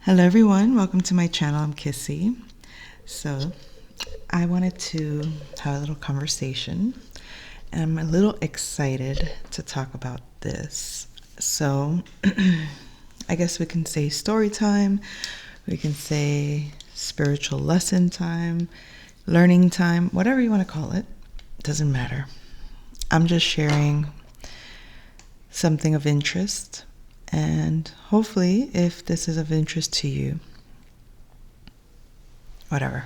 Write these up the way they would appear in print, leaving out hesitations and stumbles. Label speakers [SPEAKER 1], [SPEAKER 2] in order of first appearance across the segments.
[SPEAKER 1] Hello everyone, welcome to my channel. I'm Kissy. So I wanted to have a little conversation and I'm a little excited to talk about this. So I guess we can say story time, we can say spiritual lesson time, learning time, whatever you want to call it, doesn't matter. I'm just sharing something of interest. And hopefully, if this is of interest to you, whatever,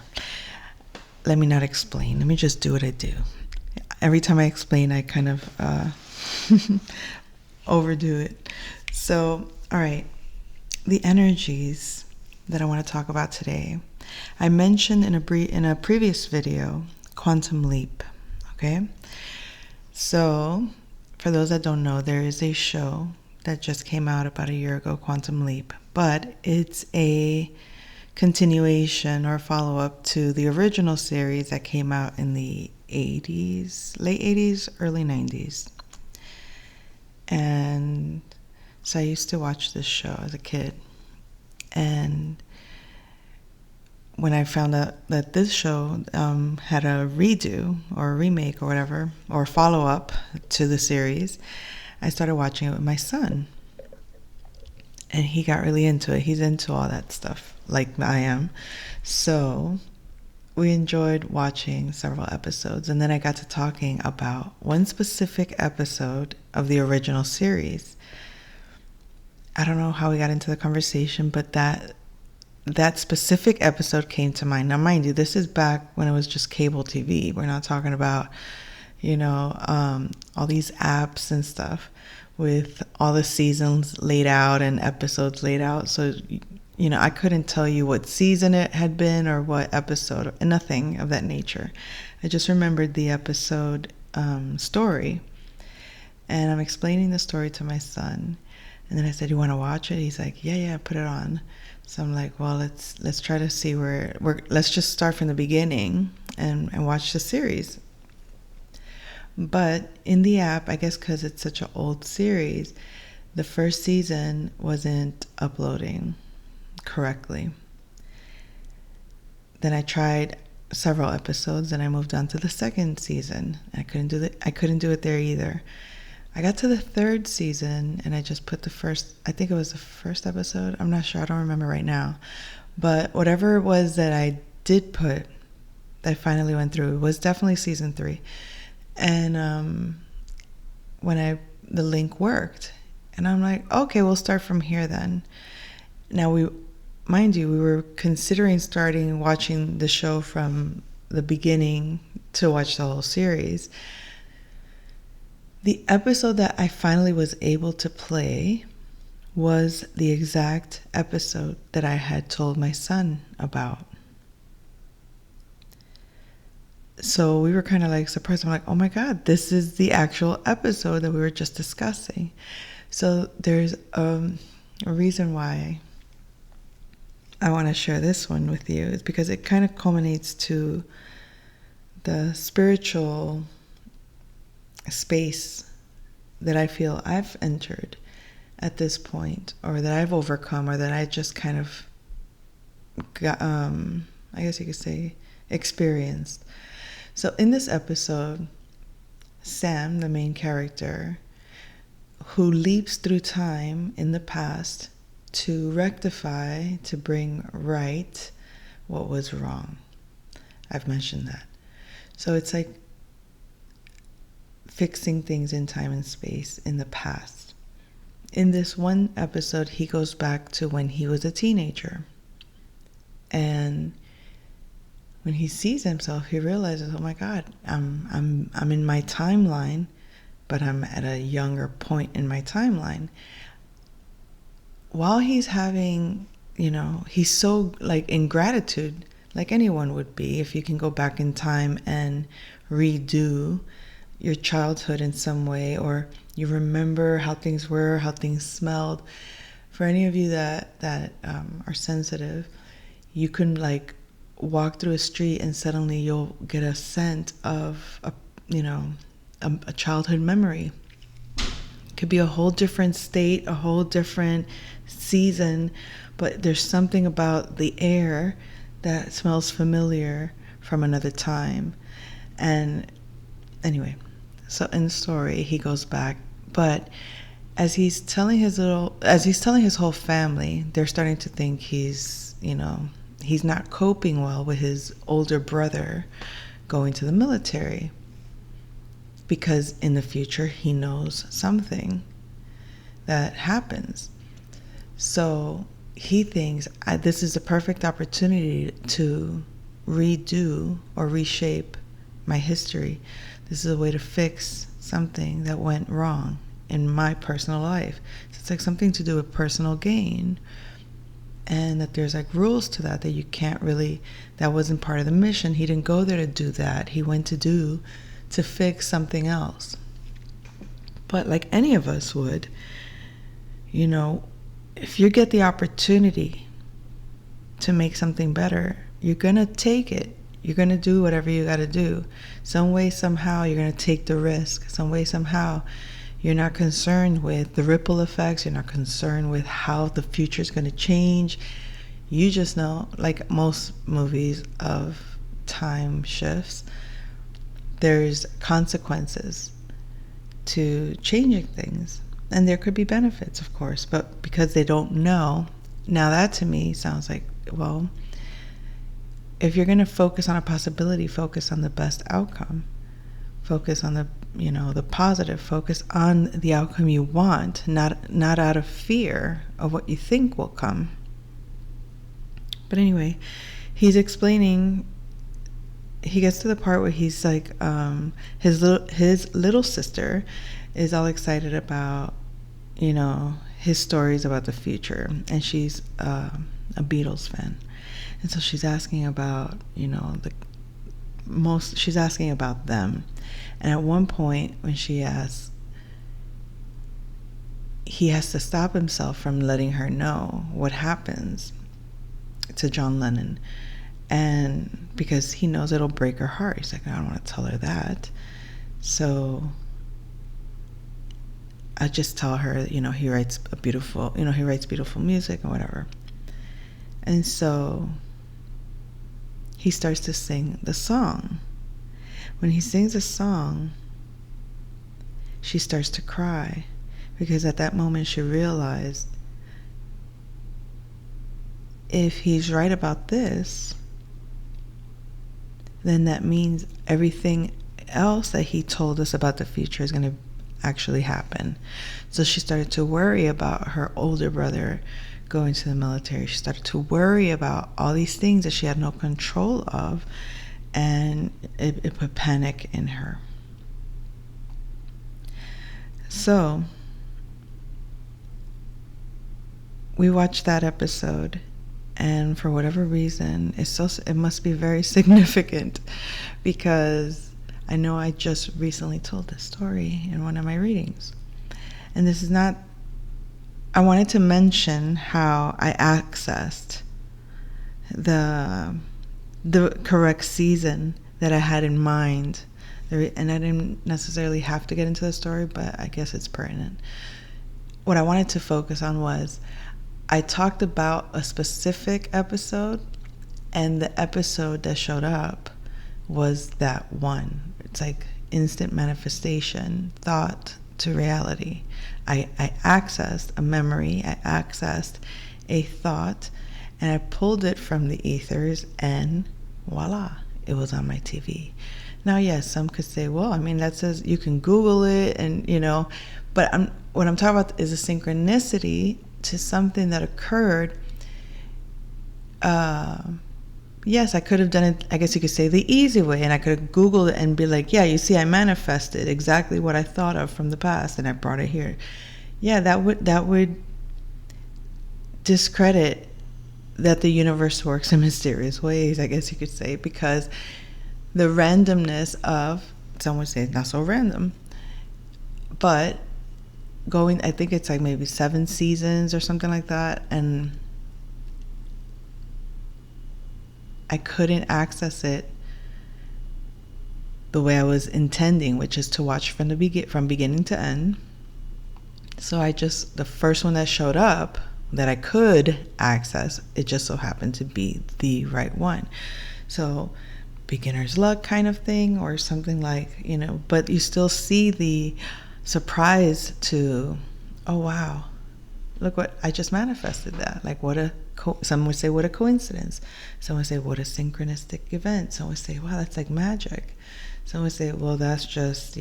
[SPEAKER 1] let me not explain. Let me just do what I do. Every time I explain, I kind of overdo it. So, all right, the energies that I want to talk about today. I mentioned in a previous video, quantum leap, okay? So, for those that don't know, there is a show that just came out about a year ago, Quantum Leap, but it's a continuation or follow-up to the original series that came out in the 80s, late 80s, early 90s. And so I used to watch this show as a kid. And when I found out that this show had a redo or a remake or whatever, or follow-up to the series, I started watching it with my son. And he got really into it. He's into all that stuff, like I am. So we enjoyed watching several episodes. And then I got to talking about one specific episode of the original series. I don't know how we got into the conversation, but that specific episode came to mind. Now, mind you, this is back when it was just cable TV. We're not talking about, all these apps and stuff with all the seasons laid out and episodes laid out. So, I couldn't tell you what season it had been or what episode, nothing of that nature. I just remembered the episode story. And I'm explaining the story to my son. And then I said, "You want to watch it?" He's like, yeah, put it on. So I'm like, well, let's try to see let's just start from the beginning and watch the series. But in the app, I guess because it's such an old series, the first season wasn't uploading correctly. Then I tried several episodes and I moved on to the second season. I couldn't do it there either. I got to the third season and I just put I think it was the first episode. I'm not sure. I don't remember right now. But whatever it was that I did put, that I finally went through, it was definitely season 3. And when the link worked, and I'm like, okay, we'll start from here then. Now we were considering watching the show from the beginning to watch the whole series. The episode that I finally was able to play was the exact episode that I had told my son about. So we were kind of like surprised. I'm like, oh my God, this is the actual episode that we were just discussing. So there's a reason why I want to share this one with you. Is because it kind of culminates to the spiritual space that I feel I've entered at this point, or that I've overcome, or that I just kind of got, I guess you could say, experienced. So in this episode, Sam, the main character, who leaps through time in the past to rectify, to bring right what was wrong. I've mentioned that. So it's like fixing things in time and space in the past. In this one episode, he goes back to when he was a teenager. And when he sees himself, he realizes, oh my God, I'm in my timeline, but I'm at a younger point in my timeline. While he's having, he's so like in gratitude, like anyone would be, if you can go back in time and redo your childhood in some way, or you remember how things were, how things smelled. For any of you that are sensitive, you can like walk through a street and suddenly you'll get a scent of a childhood memory. Could be a whole different state, a whole different season, but there's something about the air that smells familiar from another time. And anyway, so in the story, he goes back, but as he's telling his whole family, they're starting to think he's not coping well with his older brother going to the military, because in the future he knows something that happens. So he thinks, this is a perfect opportunity to redo or reshape my history. This is a way to fix something that went wrong in my personal life. So it's like something to do with personal gain, and that there's like rules to that you can't really, that wasn't part of the mission. He didn't go there to do that. He went to fix something else. But like any of us would, if you get the opportunity to make something better, you're going to take it. You're going to do whatever you got to do. Some way, somehow, you're going to take the risk. Some way, somehow, you're not concerned with the ripple effects. You're not concerned with how the future is going to change. You just know, like most movies of time shifts, there's consequences to changing things. And there could be benefits, of course, but because they don't know, now that to me sounds like, well, if you're going to focus on a possibility, focus on the best outcome. Focus on the positive. Focus on the outcome you want, not out of fear of what you think will come. But anyway, he's explaining. He gets to the part where he's like, his little sister is all excited about, his stories about the future, and she's a Beatles fan, and so she's asking about, she's asking about them, and at one point when she asks, he has to stop himself from letting her know what happens to John Lennon. And because he knows it'll break her heart, he's like, I don't want to tell her that. So I just tell her, he writes beautiful music and whatever. And so he starts to sing the song. When he sings a song, she starts to cry, because at that moment she realized, if he's right about this, then that means everything else that he told us about the future is going to actually happen. So she started to worry about her older brother going to the military. She started to worry about all these things that she had no control of, and it put panic in her. So we watched that episode, and for whatever reason, it must be very significant, because I know I just recently told this story in one of my readings. And this is not, I wanted to mention how I accessed the correct season that I had in mind. And I didn't necessarily have to get into the story, but I guess it's pertinent. What I wanted to focus on was, I talked about a specific episode, and the episode that showed up was that one. It's like instant manifestation, thought to reality. I accessed a memory, I accessed a thought, and I pulled it from the ethers, and voila, it was on my TV. Now, yes, some could say, well, that says you can Google it, and but what I'm talking about is a synchronicity to something that occurred. Yes, I could have done it, I guess you could say, the easy way, and I could have Googled it and be like, yeah, you see, I manifested exactly what I thought of from the past, and I brought it here. Yeah, that would discredit that the universe works in mysterious ways, I guess you could say, because the randomness of, some would say it's not so random, but I think it's like maybe 7 seasons or something like that, and I couldn't access it the way I was intending, which is to watch from beginning to end. So the first one that showed up that I could access, it just so happened to be the right one. So beginner's luck kind of thing, or something like, but you still see the surprise to, oh wow, look what I just manifested. That, like, some would say what a coincidence, some would say what a synchronistic event, some would say wow, that's like magic, some would say well, that's just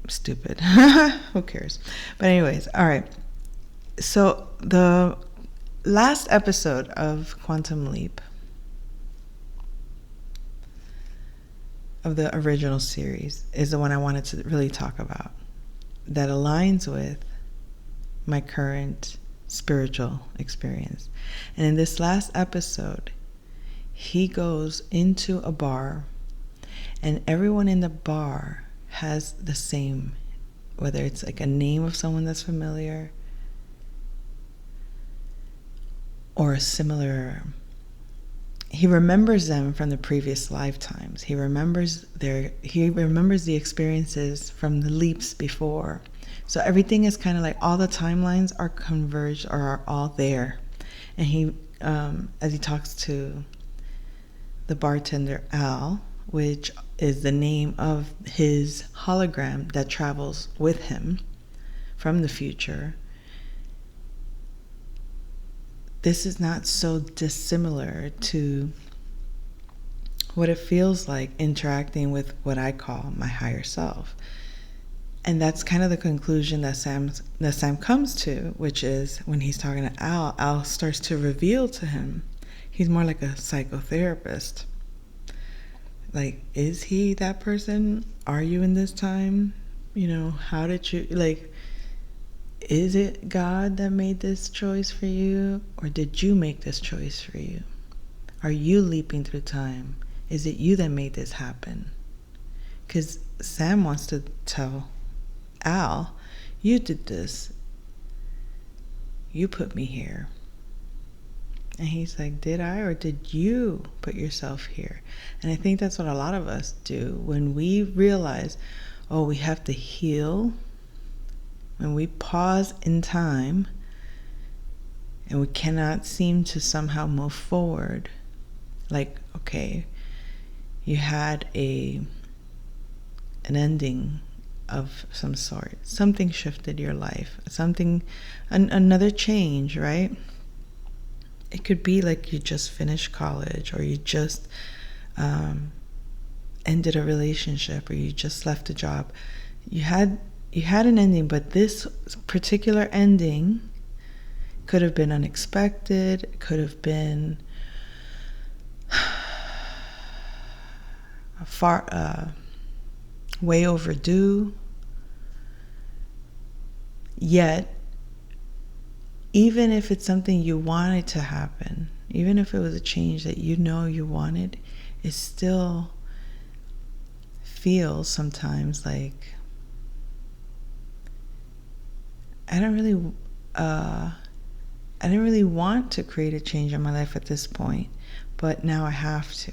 [SPEAKER 1] stupid. Who cares? But anyways, all right, so the last episode of Quantum Leap of the original series is the one I wanted to really talk about, that aligns with my current spiritual experience. And in this last episode, he goes into a bar, and everyone in the bar has the same, whether it's like a name of someone that's familiar or a similar, he remembers them from the previous lifetimes. He remembers the experiences from the leaps before. So everything is kind of like, all the timelines are converged, or are all there. And he, as he talks to the bartender Al, which is the name of his hologram that travels with him from the future, this is not so dissimilar to what it feels like interacting with what I call my higher self. And that's kind of the conclusion that Sam comes to, which is when he's talking to Al starts to reveal to him he's more like a psychotherapist. Like, is he that person? Are you in this time? How did you, like, is it God that made this choice for you? Or did you make this choice for you? Are you leaping through time? Is it you that made this happen? Because Sam wants to tell Al, you did this. You put me here. And he's like, did I, or did you put yourself here? And I think that's what a lot of us do when we realize, oh, we have to heal. When we pause in time and we cannot seem to somehow move forward, like, okay, you had an ending of some sort, something shifted your life, another change, right? It could be like you just finished college, or you just ended a relationship, or you just left a job. You had an ending, but this particular ending could have been unexpected, could have been way overdue. Yet, even if it's something you wanted to happen, even if it was a change that you wanted, it still feels sometimes like, I didn't really want to create a change in my life at this point, but now I have to,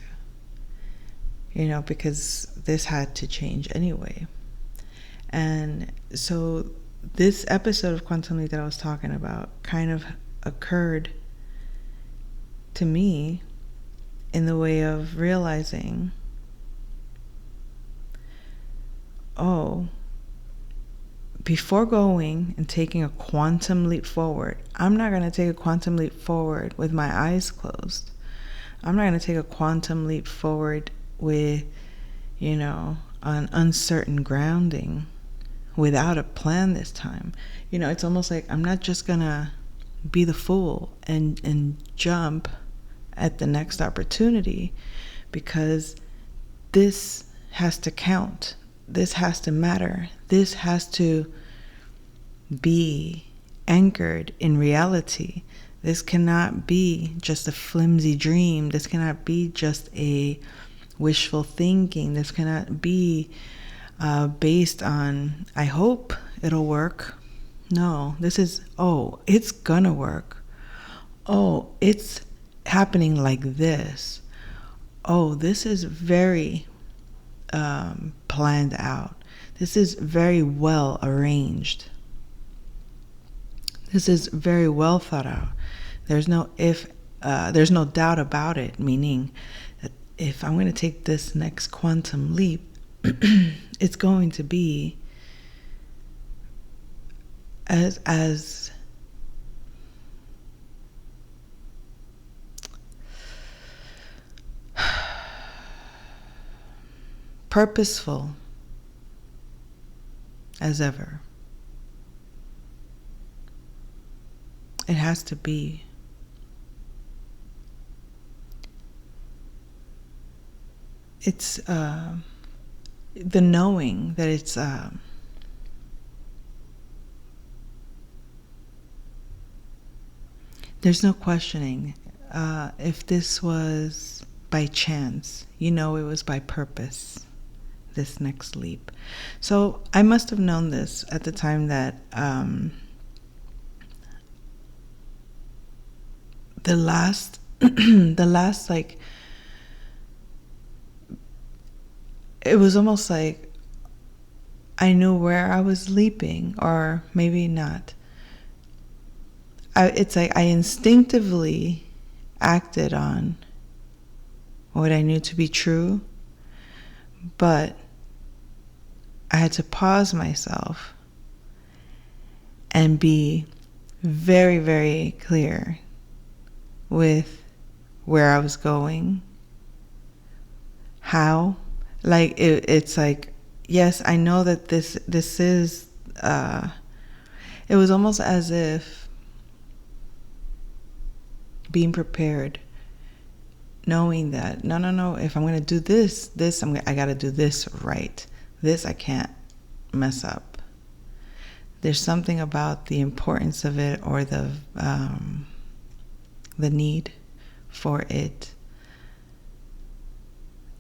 [SPEAKER 1] because this had to change anyway. And so this episode of Quantum Leap that I was talking about kind of occurred to me in the way of realizing, before going and taking a quantum leap forward, I'm not going to take a quantum leap forward with my eyes closed. I'm not going to take a quantum leap forward with, an uncertain grounding, without a plan this time. It's almost like I'm not just going to be the fool and jump at the next opportunity, because this has to count. This has to matter. This has to be anchored in reality. This cannot be just a flimsy dream. This cannot be just a wishful thinking. This cannot be based on, I hope it'll work. No, this is, it's gonna work. It's happening like this. This is very planned out. This is very well arranged. This is very well thought out. There's no doubt about it, meaning that if I'm going to take this next quantum leap, it's going to be as purposeful as ever. It has to be. It's the knowing that it's there's no questioning if this was by chance. It was by purpose, this next leap. So I must have known this at the time that the last like, it was almost like I knew where I was leaping, or maybe not. It's like I instinctively acted on what I knew to be true, but I had to pause myself and be very, very clear with where I was going, how. Like it's like, yes, I know that this is. It was almost as if being prepared, knowing that no, if I'm going to do this, I got to do this right. This I can't mess up. There's something about the importance of it, or the need for it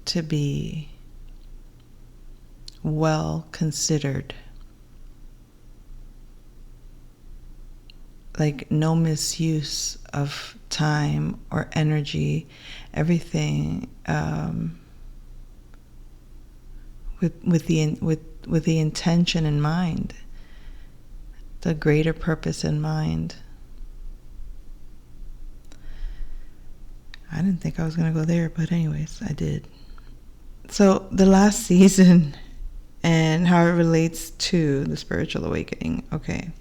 [SPEAKER 1] to be well considered. Like no misuse of time or energy, everything with the intention in mind, the greater purpose in mind. I didn't think I was going to go there, but anyways, I did. So the last season and how it relates to the spiritual awakening. Okay.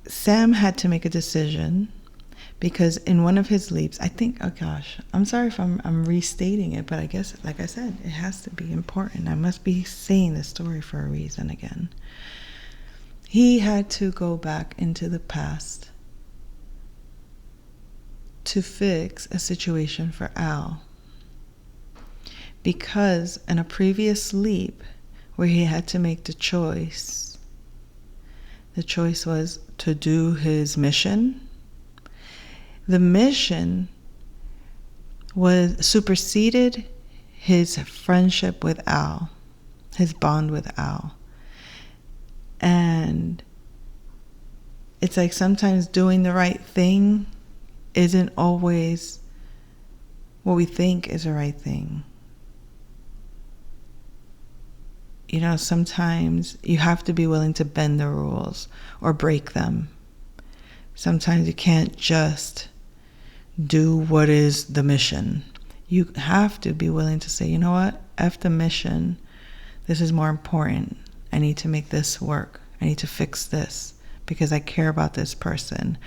[SPEAKER 1] Sam had to make a decision because in one of his leaps, I think, oh gosh, I'm sorry if I'm restating it, but I guess, like I said, it has to be important. I must be saying the story for a reason again. He had to go back into the past to fix a situation for Al, because in a previous leap where he had to make the choice was to do his mission. The mission was superseded his friendship with Al, his bond with Al. And it's like sometimes doing the right thing isn't always what we think is the right thing. Sometimes you have to be willing to bend the rules or break them. Sometimes you can't just do what is the mission. You have to be willing to say, you know what? F the mission. This is more important. I need to make this work. I need to fix this because I care about this person,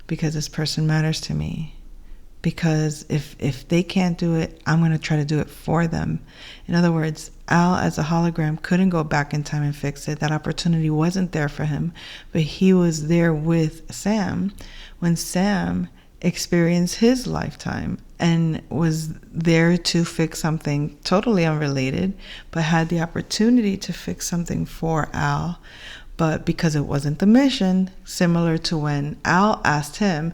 [SPEAKER 1] because this person matters to me. Because if they can't do it, I'm going to try to do it for them. In other words, Al as a hologram couldn't go back in time and fix it. That opportunity wasn't there for him. But he was there with Sam when Sam experienced his lifetime and was there to fix something totally unrelated, but had the opportunity to fix something for Al. But because it wasn't the mission, similar to when Al asked him,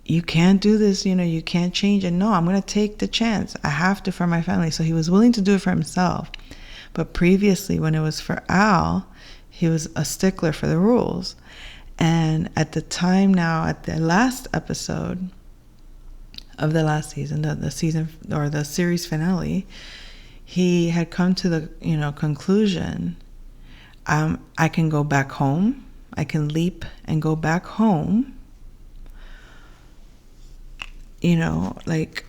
[SPEAKER 1] you can't do this, you can't change it. No, I'm going to take the chance. I have to for my family. So he was willing to do it for himself. But previously, when it was for Al, he was a stickler for the rules. And at the time now, at the last episode of the last season, the season or the series finale, he had come to the conclusion, I can go back home, I can leap and go back home, like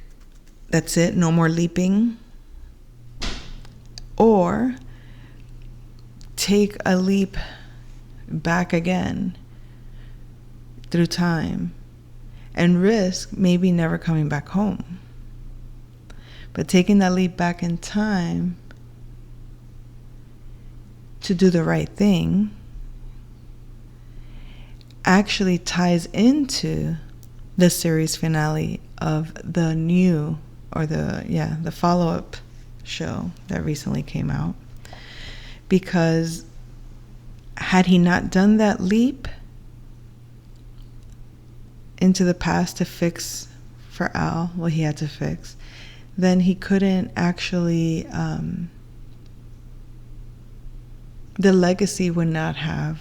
[SPEAKER 1] that's it, no more leaping, or take a leap back again through time and risk maybe never coming back home. But taking that leap back in time to do the right thing actually ties into the series finale of the new, or the follow-up show that recently came out. Because had he not done that leap into the past to fix for Al what he had to fix, then he couldn't actually, the legacy would not have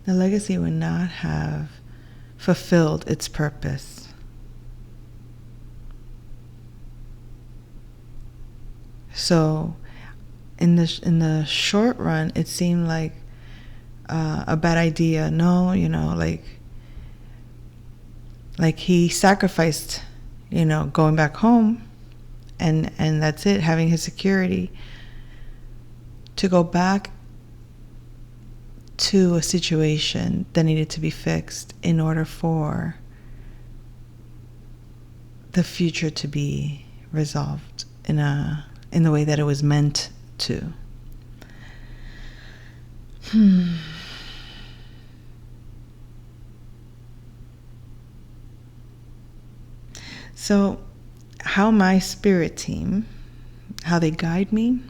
[SPEAKER 1] the legacy would not have fulfilled its purpose. So in the short run, it seemed like a bad idea. No, like he sacrificed, going back home, and that's it, having his security, to go back to a situation that needed to be fixed in order for the future to be resolved in the way that it was meant to. So, how my spirit team, how they guide me,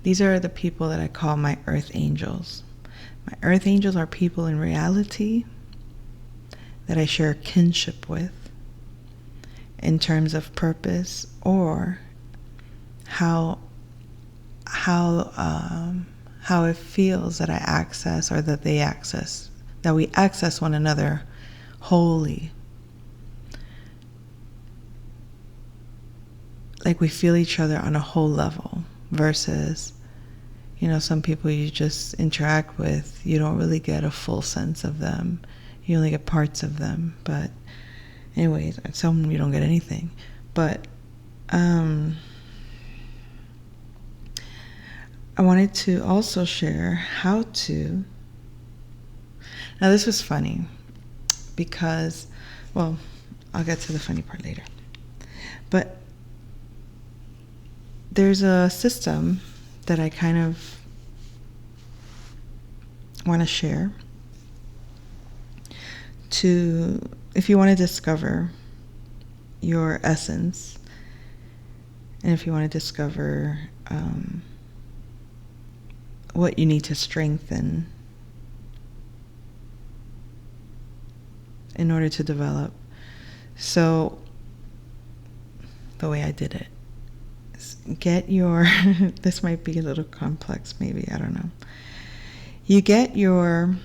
[SPEAKER 1] these are the people that I call my earth angels. My earth angels are people in reality that I share kinship with in terms of purpose, or how it feels that I access, or that they access, that we access one another wholly. Like we feel each other on a whole level, versus some people you just interact with, you don't really get a full sense of them. You only get parts of them. But anyways, some you don't get anything. But I wanted to also share how to... Now this was funny because, well, I'll get to the funny part later. But there's a system that I kind of want to share to, if you want to discover your essence, and if you want to discover what you need to strengthen in order to develop. So the way I did it, get your this might be a little complex, maybe, I don't know. You get your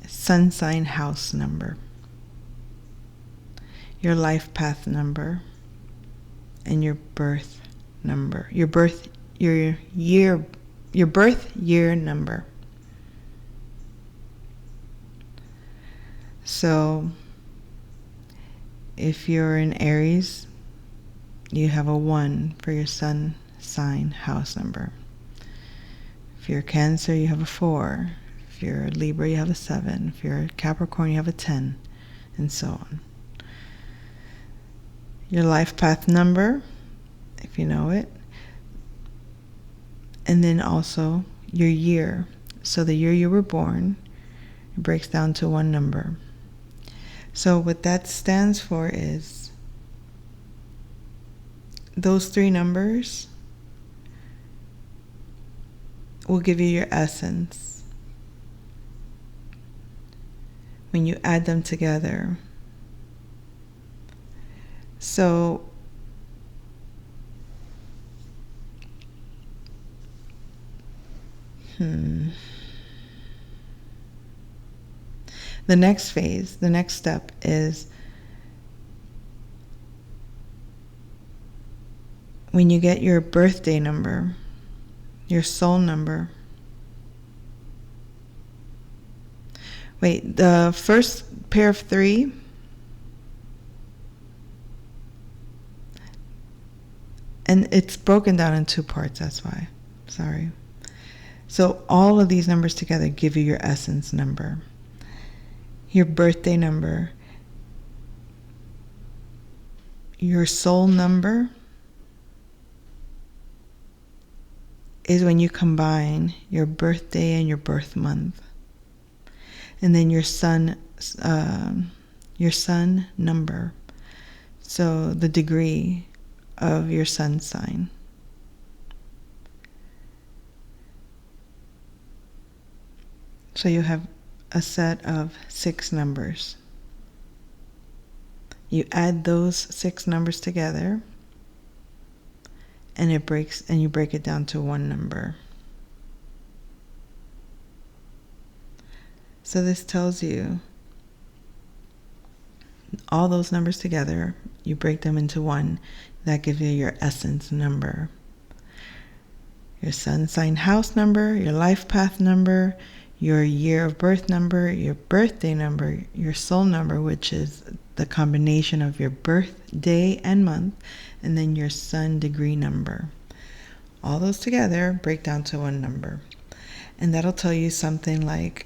[SPEAKER 1] sun sign house number, your life path number, and your birth number, your birth year number. So if you're in Aries, you have a 1 for your sun sign house number. If you're Cancer, you have a 4. If you're Libra, you have a 7. If you're Capricorn, you have a 10, and so on. Your life path number, if you know it. And then also your year. So the year you were born, it breaks down to one number. So what that stands for is those 3 numbers will give you your essence. When you add them together. So The next phase, the next step is when you get your birthday number, your soul number. Wait, the first pair of 3, and it's broken down in 2 parts, that's why. Sorry. So all of these numbers together give you your essence number. Your birthday number, your soul number is when you combine your birthday and your birth month. And then your sun number, so the degree of your sun sign. So you have a set of 6 numbers. You add those 6 numbers together, and you break it down to 1 number. So this tells you all those numbers together, you break them into 1. That gives you your essence number. Your sun sign house number, your life path number, your year of birth number, your birthday number, your soul number, which is the combination of your birthday and month, and then your sun degree number. All those together break down to 1 number. And that'll tell you something like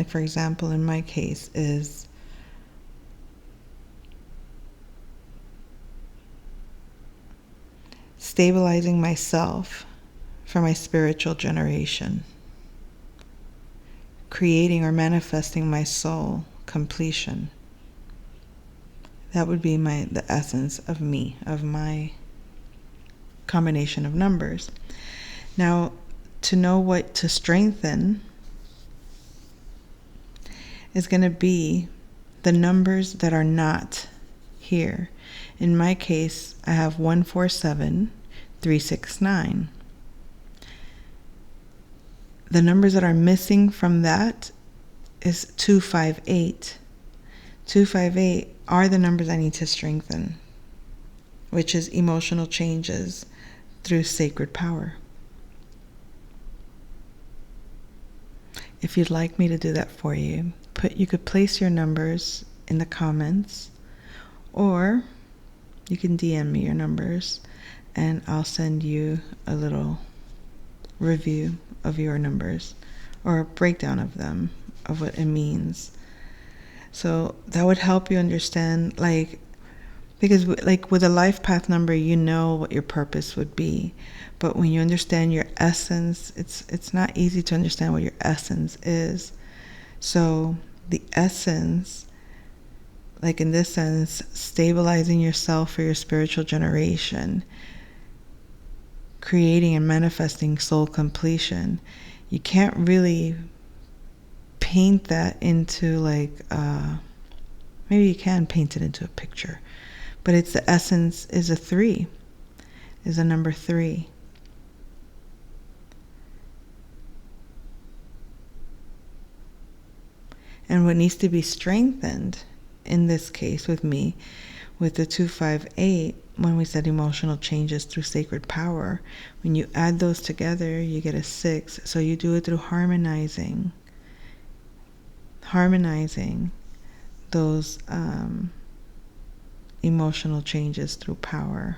[SPEAKER 1] for example, in my case is stabilizing myself for my spiritual generation, creating or manifesting my soul completion. That would be the essence of me, of my combination of numbers. Now, to know what to strengthen is going to be the numbers that are not here. In my case, I have 147, 369. The numbers that are missing from that is 258. 258 are the numbers I need to strengthen, which is emotional changes through sacred power. If you'd like me to do that for you, you could place your numbers in the comments, or you can DM me your numbers and I'll send you a little review of your numbers or a breakdown of them, of what it means. So that would help you understand, because with a life path number, you know what your purpose would be. But when you understand your essence, it's not easy to understand what your essence is. So the essence, like in this sense, stabilizing yourself for your spiritual generation, creating and manifesting soul completion, you can't really paint that into maybe you can paint it into a picture, but it's the essence is a 3, is a number 3. And what needs to be strengthened in this case with me, with the 258, when we said emotional changes through sacred power, when you add those together, you get a 6. So you do it through harmonizing those emotional changes through power.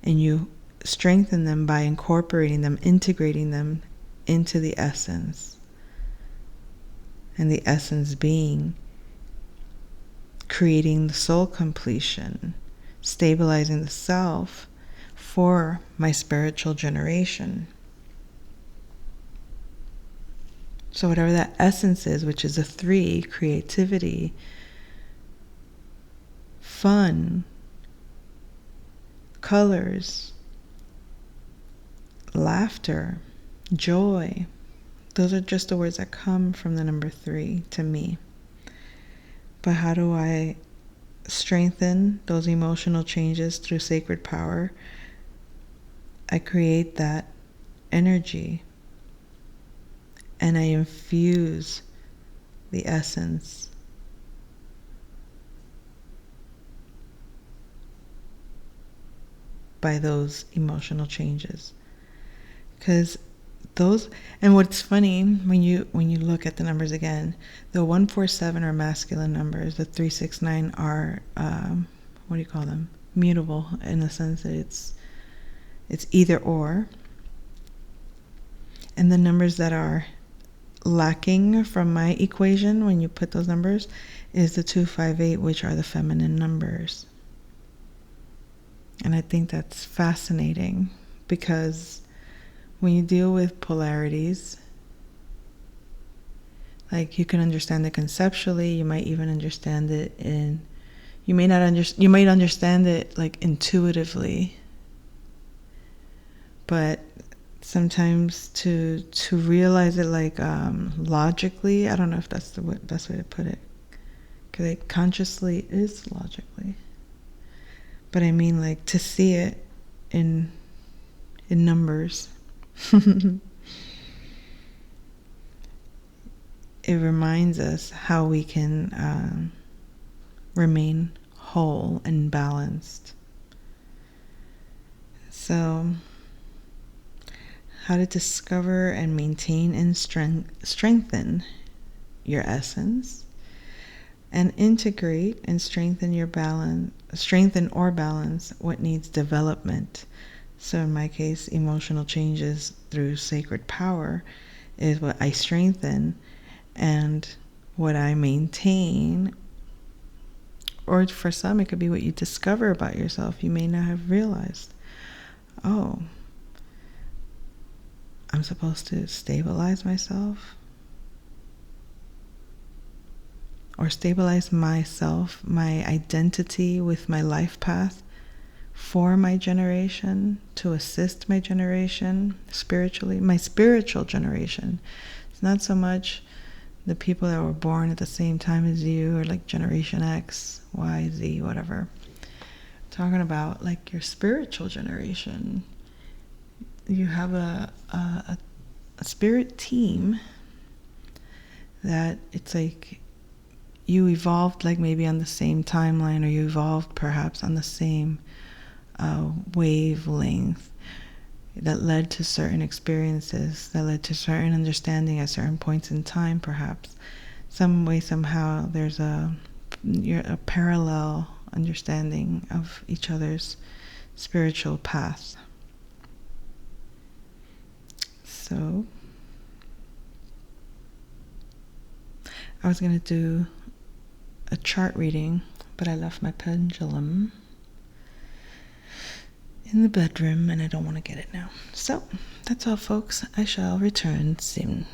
[SPEAKER 1] And you strengthen them by incorporating them, integrating them into the essence. And the essence being creating the soul completion, stabilizing the self for my spiritual generation. So whatever that essence is, which is a 3, creativity, fun, colors, laughter, joy, those are just the words that come from the number 3 to me. But how do I strengthen those emotional changes through sacred power? I create that energy and I infuse the essence by those emotional changes. Because those, and what's funny when you look at the numbers again, the 147 are masculine numbers, the 369 are what do you call them, mutable, in the sense that it's either or. And the numbers that are lacking from my equation when you put those numbers is the 258, which are the feminine numbers. And I think that's fascinating, because when you deal with polarities, like, you can understand it conceptually, you might even understand it you might understand it like intuitively, but sometimes to realize it like logically, I don't know if that's the best way to put it, because like consciously is logically, but I mean like to see it in numbers. It reminds us how we can remain whole and balanced. So, how to discover and maintain and strengthen your essence, and integrate and strengthen or balance what needs development. So in my case, emotional changes through sacred power is what I strengthen, and what I maintain, or for some it could be what you discover about yourself you may not have realized. Oh, I'm supposed to stabilize myself, or stabilize myself, my identity with my life path for my generation, to assist my generation spiritually, my spiritual generation. It's not so much the people that were born at the same time as you, or like Generation X, Y, Z, whatever. I'm talking about like your spiritual generation. You have a spirit team that it's like you evolved like maybe on the same timeline, or you evolved perhaps on the same wavelength, that led to certain experiences, that led to certain understanding at certain points in time, perhaps. Some way, somehow, there's a parallel understanding of each other's spiritual path. So, I was going to do a chart reading, but I left my pendulum in the bedroom and I don't want to get it now. So, that's all, folks. I shall return soon.